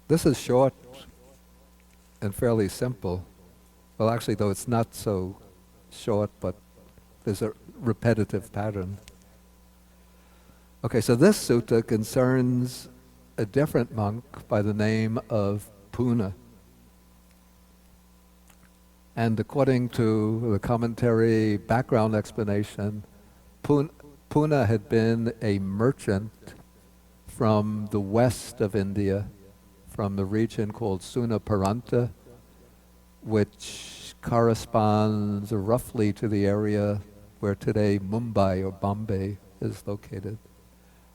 This is short and fairly simple. Well, actually, though, it's not so short, but there's a repetitive pattern. Okay, so this sutta concerns a different monk by the name of Puṇṇa. And according to the commentary background explanation, Puṇṇa had been a merchant from the west of India, from the region called Sunaparanta, which corresponds roughly to the area where today Mumbai or Bombay is located.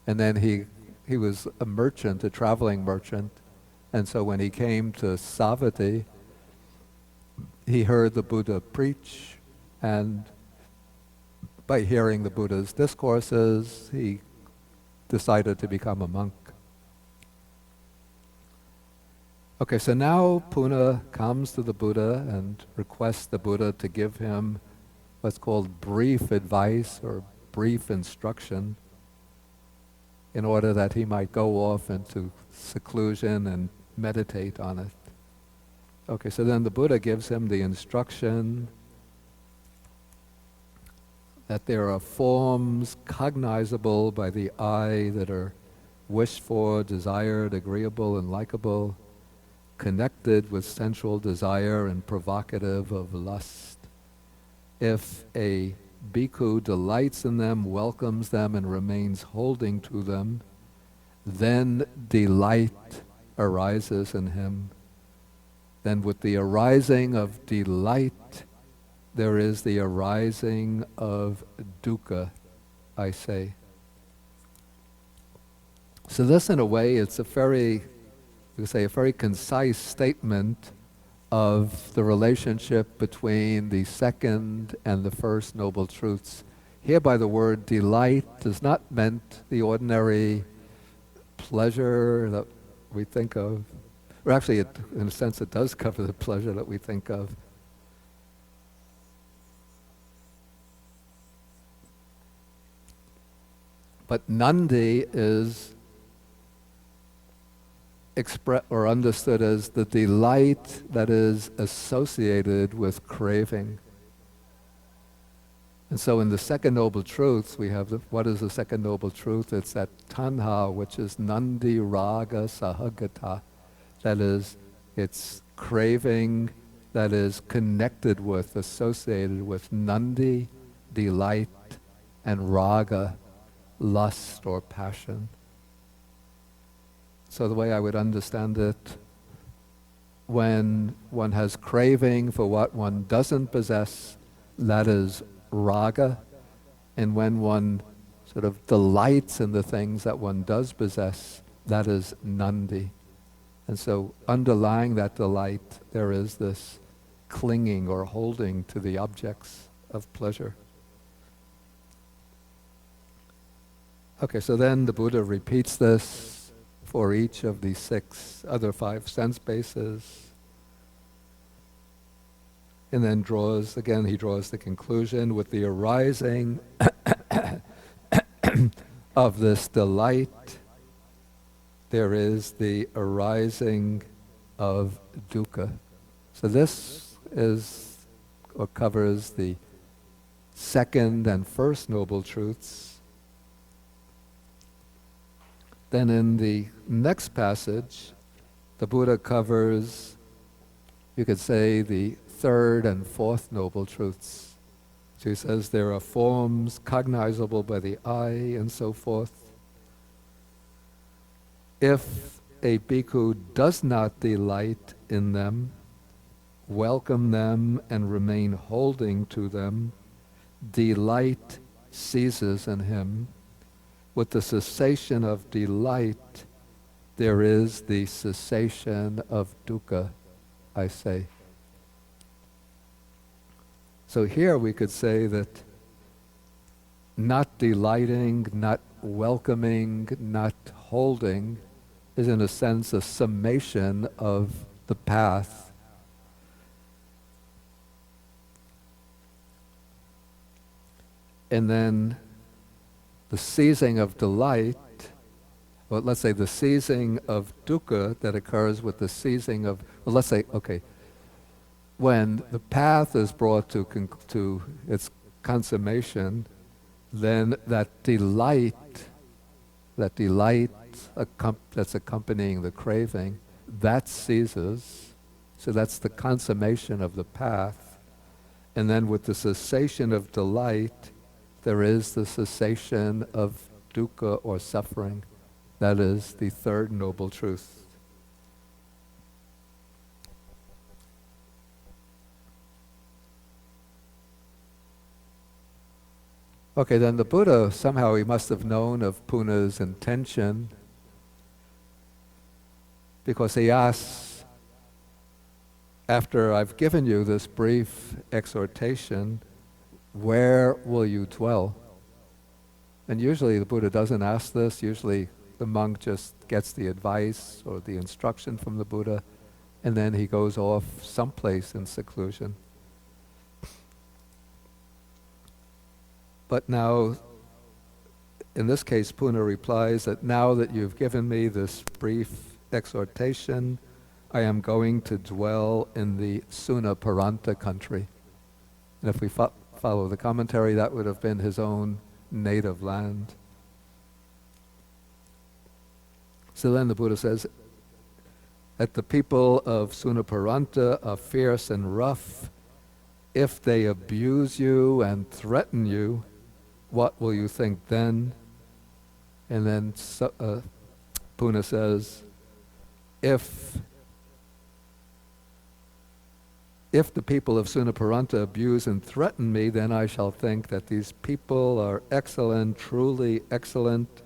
And then he was a merchant, a traveling merchant, and so when he came to Savatthi, he heard the Buddha preach, and by hearing the Buddha's discourses, he decided to become a monk. Okay, so now Puṇṇa comes to the Buddha and requests the Buddha to give him what's called brief advice or brief instruction in order that he might go off into seclusion and meditate on it. Okay, so then the Buddha gives him the instruction that there are forms cognizable by the eye that are wished for, desired, agreeable, and likable, connected with sensual desire and provocative of lust. If a bhikkhu delights in them, welcomes them, and remains holding to them, then delight arises in him. Then with the arising of delight, there is the arising of dukkha, I say. So this, in a way, it's a very concise statement of the relationship between the second and the first noble truths. Here by the word delight is not meant the ordinary pleasure that we think of. Or actually, in a sense, it does cover the pleasure that we think of. But nandi is or understood as the delight that is associated with craving. And so in the second noble truth, we have what is the second noble truth? It's that tanha, which is nandi raga sahagata. That is, it's craving that is connected with, associated with nandi, delight, and raga, lust or passion. So the way I would understand it, when one has craving for what one doesn't possess, that is raga. And when one sort of delights in the things that one does possess, that is nandi. And so underlying that delight, there is this clinging or holding to the objects of pleasure. Okay, so then the Buddha repeats this for each of the other five sense bases. And then he draws the conclusion with the arising of this delight. There is the arising of dukkha. So this is what covers the second and first noble truths. Then in the next passage, the Buddha covers, you could say, the third and fourth noble truths. So he says there are forms cognizable by the eye and so forth. If a bhikkhu does not delight in them, welcome them, and remain holding to them, delight ceases in him. With the cessation of delight, there is the cessation of dukkha, I say. So here we could say that not delighting, not welcoming, not holding is in a sense a summation of the path. And then the seizing of delight well, let's say the ceasing of dukkha that occurs with the ceasing of, well, let's say, okay, when the path is brought to its consummation, then that delight that's accompanying the craving, that ceases. So that's the consummation of the path. And then with the cessation of delight, there is the cessation of dukkha or suffering. That is the third noble truth. Okay, then the Buddha, somehow he must have known of Puṇṇa's intention, because he asks, after I've given you this brief exhortation, where will you dwell? And usually the Buddha doesn't ask this. Usually the monk just gets the advice or the instruction from the Buddha, and then he goes off someplace in seclusion. But now, in this case, Puṇṇa replies that now that you've given me this brief exhortation, I am going to dwell in the Puṇṇovāda country. And if we follow the commentary, that would have been his own native land. So then the Buddha says that the people of Puṇṇovāda are fierce and rough. If they abuse you and threaten you, what will you think then? And then Puṇṇa says, if the people of Puṇṇovāda abuse and threaten me, then I shall think that these people are excellent, truly excellent,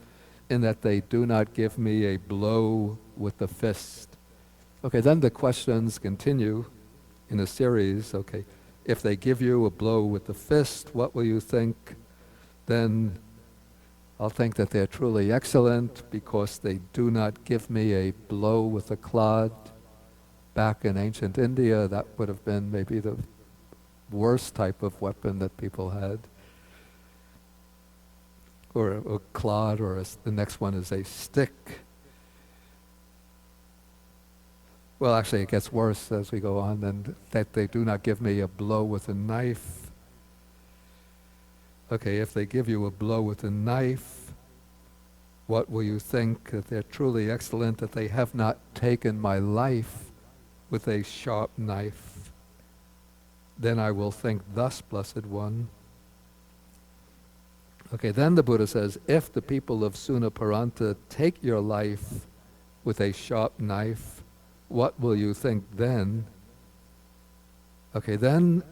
in that they do not give me a blow with the fist. Okay, then the questions continue in a series. Okay, if they give you a blow with the fist, what will you think? Then I'll think that they're truly excellent because they do not give me a blow with a clod. Back in ancient India, that would have been maybe the worst type of weapon that people had. Or a clod, or the next one is a stick. Well, actually it gets worse as we go on, and that they do not give me a blow with a knife. Okay, if they give you a blow with a knife, what will you think? That they're truly excellent, that they have not taken my life with a sharp knife. Then I will think thus, Blessed One. Okay, then the Buddha says, if the people of Puṇṇovāda take your life with a sharp knife, what will you think then? Okay, then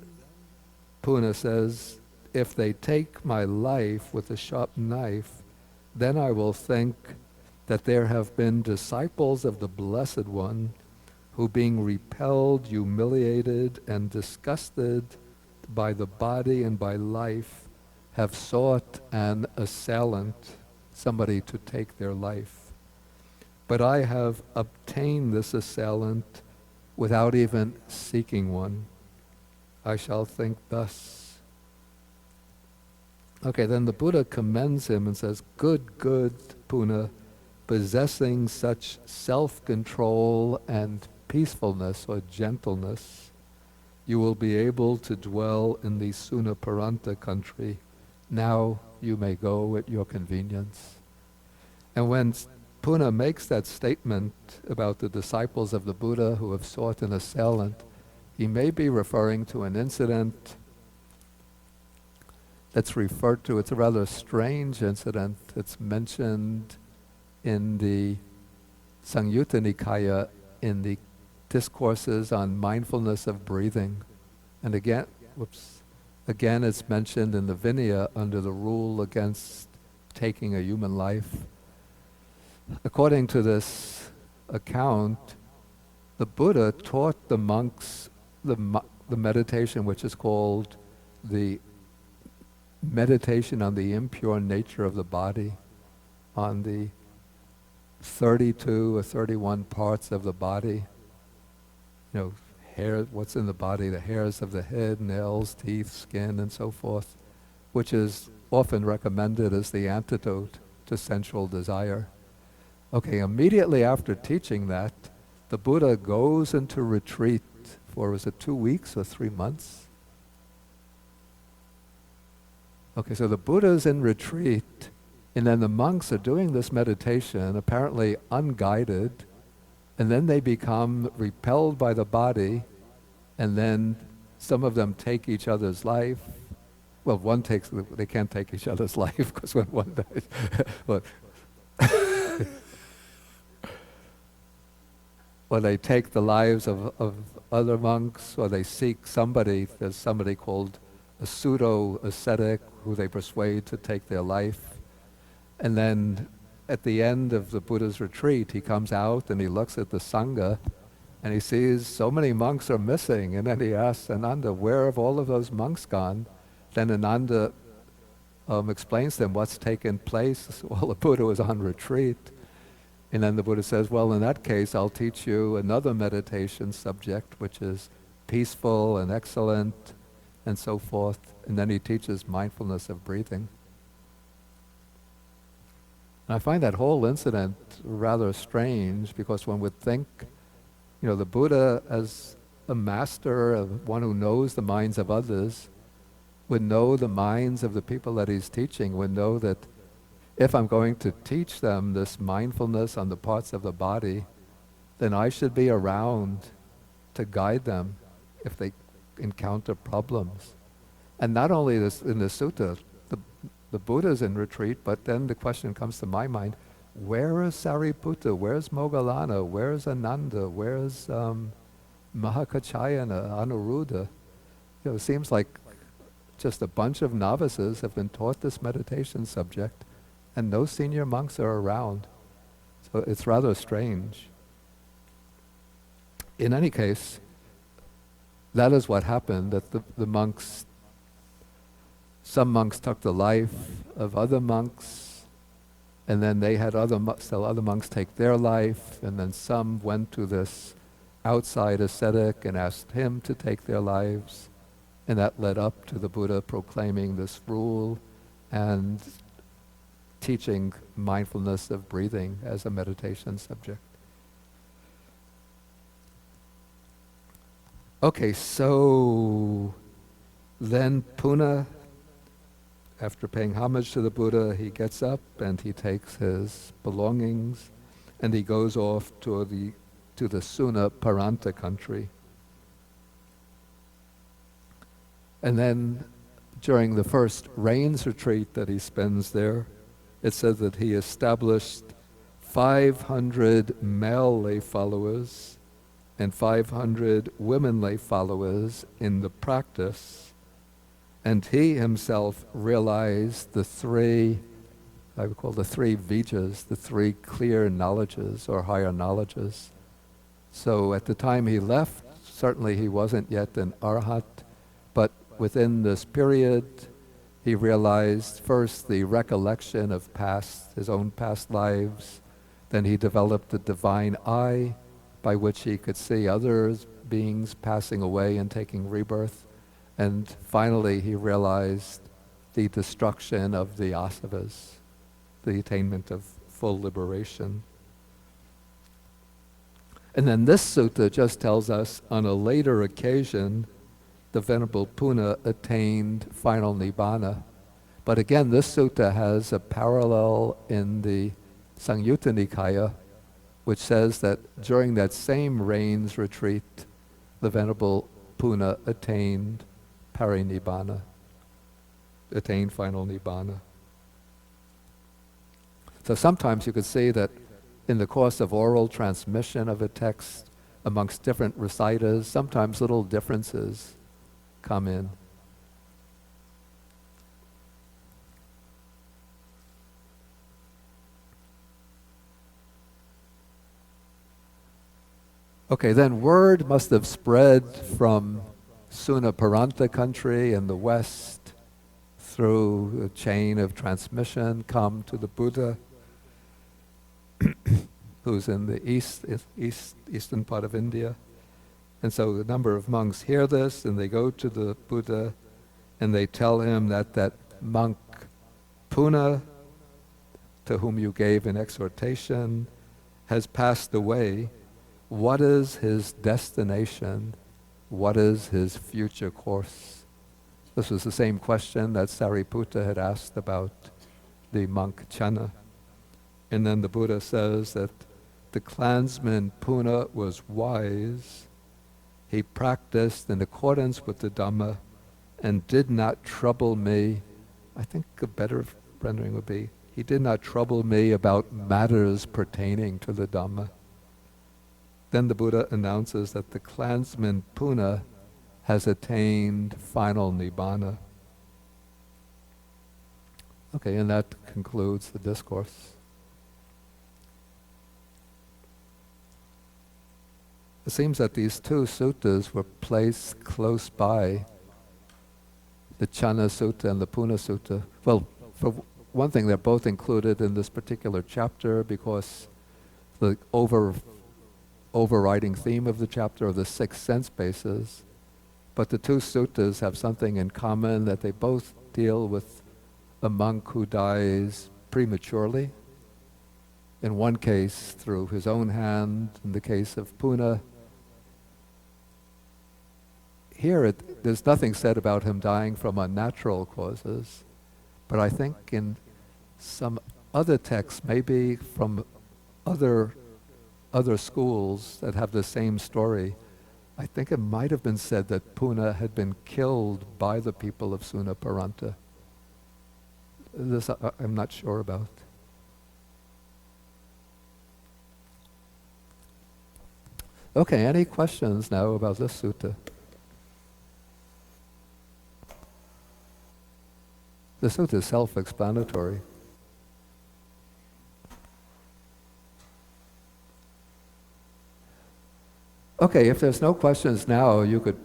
Puṇṇa says, if they take my life with a sharp knife, then I will think that there have been disciples of the Blessed One who, being repelled, humiliated, and disgusted by the body and by life, have sought an assailant, somebody to take their life. But I have obtained this assailant without even seeking one. I shall think thus. Okay, then the Buddha commends him and says, good, Puṇṇa, possessing such self-control and peacefulness or gentleness, you will be able to dwell in the Puṇṇovāda country. Now you may go at your convenience. And when Puṇṇa makes that statement about the disciples of the Buddha who have sought an assailant, he may be referring to an incident that's referred to. It's a rather strange incident. It's mentioned in the Samyutta Nikaya in the discourses on mindfulness of breathing. And again, it's mentioned in the Vinaya under the rule against taking a human life. According to this account, the Buddha taught the monks the meditation which is called the meditation on the impure nature of the body, on the 32 or 31 parts of the body. Hair, what's in the body, the hairs of the head, nails, teeth, skin, and so forth, which is often recommended as the antidote to sensual desire. Okay, immediately after teaching that, the Buddha goes into retreat for, was it 2 weeks or 3 months? Okay, so the Buddha's in retreat, and then the monks are doing this meditation, apparently unguided, and then they become repelled by the body, and then some of them take each other's life. Well, they can't take each other's life because when one dies, but or they take the lives of other monks, or they seek somebody, there's somebody called a pseudo-ascetic who they persuade to take their life. And then at the end of the Buddha's retreat, he comes out and he looks at the Sangha and he sees so many monks are missing. And then he asks Ananda, where have all of those monks gone? Then Ananda explains to him what's taken place while the Buddha was on retreat. And then the Buddha says, well, in that case, I'll teach you another meditation subject, which is peaceful and excellent, and so forth. And then he teaches mindfulness of breathing. And I find that whole incident rather strange, because one would think, the Buddha, as a master, one who knows the minds of others, would know the minds of the people that he's teaching, would know that if I'm going to teach them this mindfulness on the parts of the body, then I should be around to guide them if they encounter problems. And not only this in the sutta, the Buddha's in retreat, but then the question comes to my mind, where is Sariputta? Where's Moggallana? Where's Ananda? Where's Mahakachayana, Anuruddha? It seems like just a bunch of novices have been taught this meditation subject, and no senior monks are around. So it's rather strange. In any case, that is what happened, that the monks, some monks took the life of other monks, and then they had other monks take their life, and then some went to this outside ascetic and asked him to take their lives, and that led up to the Buddha proclaiming this rule and teaching mindfulness of breathing as a meditation subject. Okay, so then Puṇṇa, after paying homage to the Buddha, he gets up and he takes his belongings and he goes off to the Suna Paranta country. And then during the first rains retreat that he spends there, it says that he established 500 male lay followers and 500 women lay followers in the practice. And he himself realized the three, I would call the three vijas, the three clear knowledges or higher knowledges. So at the time he left, certainly he wasn't yet an arhat, but within this period, he realized first the recollection of his own past lives. Then he developed the divine eye by which he could see other beings passing away and taking rebirth. And finally he realized the destruction of the asavas, the attainment of full liberation. And then this sutta just tells us on a later occasion the Venerable Puṇṇa attained final Nibbana. But again, this sutta has a parallel in the Samyutta Nikaya, which says that during that same rains retreat, the Venerable Puṇṇa attained parinibbana, attained final Nibbana. So sometimes you could see that in the course of oral transmission of a text amongst different reciters, sometimes little differences come in. Okay, then word must have spread from Suna Paranta country in the west through a chain of transmission, come to the Buddha, who's in the eastern part of India. And so a number of monks hear this, and they go to the Buddha, and they tell him that monk Puṇṇa, to whom you gave an exhortation, has passed away, what is his destination? What is his future course? This was the same question that Sariputta had asked about the monk Channa. And then the Buddha says that the clansman Puṇṇa was wise. He practiced in accordance with the Dhamma and did not trouble me. I think a better rendering would be, he did not trouble me about matters pertaining to the Dhamma. Then the Buddha announces that the clansman Puṇṇa has attained final Nibbana. Okay, and that concludes the discourse. It seems that these two suttas were placed close by the Channa Sutta and the Puṇṇa Sutta. Well, for one thing, they're both included in this particular chapter because the overriding theme of the chapter are the six sense bases. But the two suttas have something in common, that they both deal with a monk who dies prematurely. In one case, through his own hand. In the case of Puṇṇa, here there's nothing said about him dying from unnatural causes, but I think in some other texts, maybe from other schools that have the same story, I think it might have been said that Puṇṇa had been killed by the people of Sunaparanta. This I'm not sure about. Okay, any questions now about this sutta? The sutta is self-explanatory. Okay, if there's no questions now, you could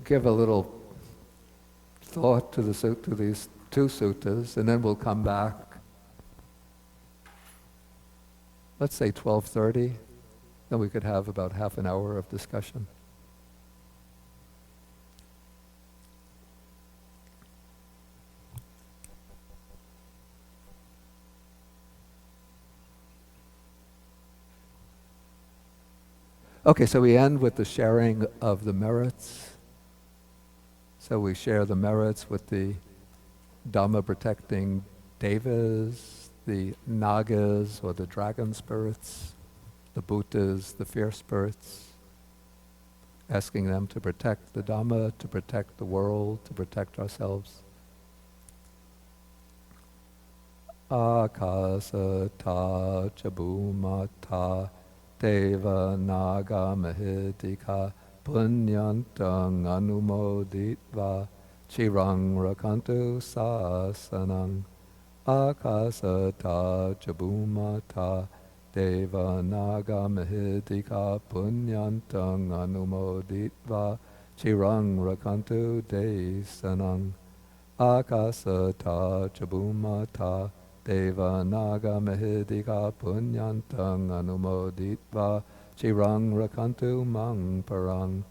give a little thought to these two suttas, and then we'll come back. Let's say 12:30, then we could have about half an hour of discussion. Okay, so we end with the sharing of the merits. So we share the merits with the Dhamma protecting devas, the nagas or the dragon spirits, the bhutas, the fierce spirits, asking them to protect the Dhamma, to protect the world, to protect ourselves. Akasata chabhumata Deva naga mahidika punyantang anumoditva chirang rakantu sasanang akasata chabhumata Deva naga mahidika punyantang anumoditva chirang rakantu desanang akasata chabhumata Deva naga mahidika punyantang anumoditva chirang rakantu mang parang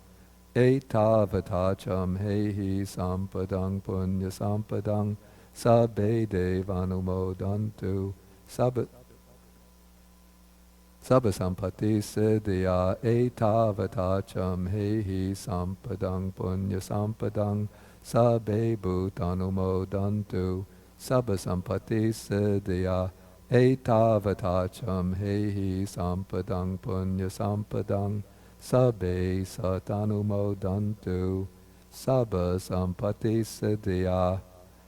etavatacham hehi sampadang punya sampadang sabbe devanumodantu sabbasampati siddhya etavatacham hehi sampadang punya sampadang sabbe bhutanumodantu Sabbasampati siddhya etavatacham hehi sampadang punya sampadang sabbe satanumodantu sabbasampati siddhya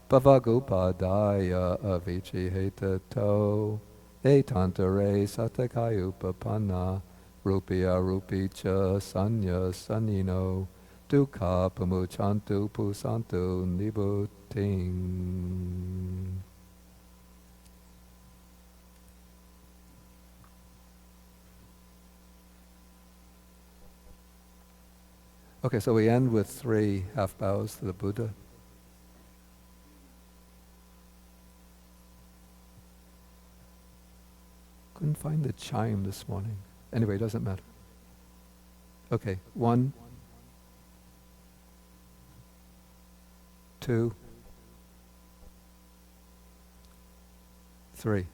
bhavagupadaya avichihetato etantare satakayupapanna rupya rupicha sanya sanino dukkha pamuchantu pusantu nibbutting. Okay, so we end with 3 half bows to the Buddha. Couldn't find the chime this morning. Anyway, it doesn't matter. Okay, 1, 2, 3.